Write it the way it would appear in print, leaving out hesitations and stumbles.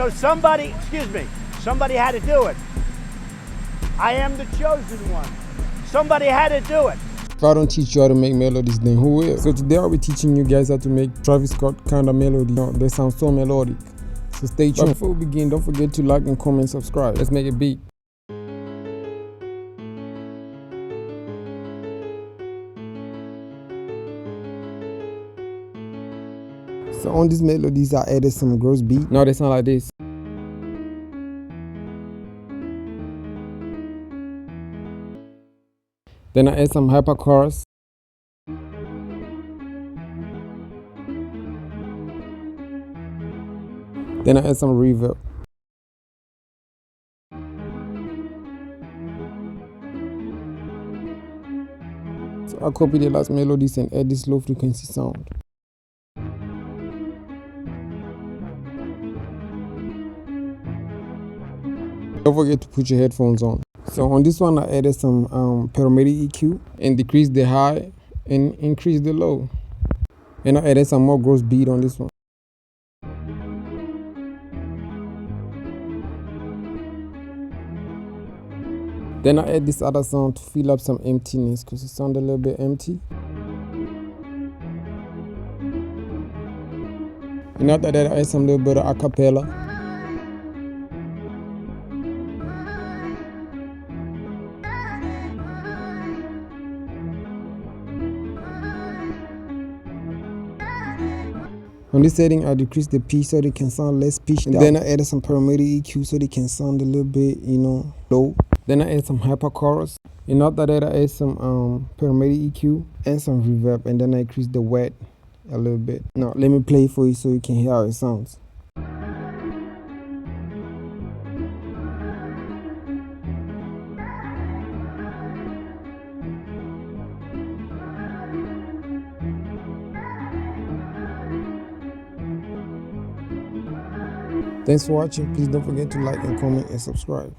So somebody, excuse me, somebody had to do it. I am the chosen one. Somebody had to do it. If I don't teach you how to make melodies, then who will? So today I'll be teaching you guys how to make Travis Scott kind of melody. They sound so melodic. So stay tuned. But before we begin, don't forget to like and comment, subscribe. Let's make a beat. So on these melodies, I added some gross beat. Now they sound like this. Then I add some hyper chorus. Then I add some reverb. So I copy the last melodies and add this low frequency sound. Don't forget to put your headphones on. So on this one I added some paramedic EQ and decrease the high and increase the low. And I added some more gross beat on this one. Then I add this other sound to fill up some emptiness because it sounds a little bit empty. And after that I add some little bit of acapella. On this setting, I decrease the pitch so they can sound less pitched. And then I added some paramedic EQ so they can sound a little bit, low. Then I add some hyper chorus. And after that, I add some paramedic EQ and some reverb. And then I increase the wet a little bit. Now, let me play it for you so you can hear how it sounds. Thanks for watching. Please don't forget to like and comment and subscribe.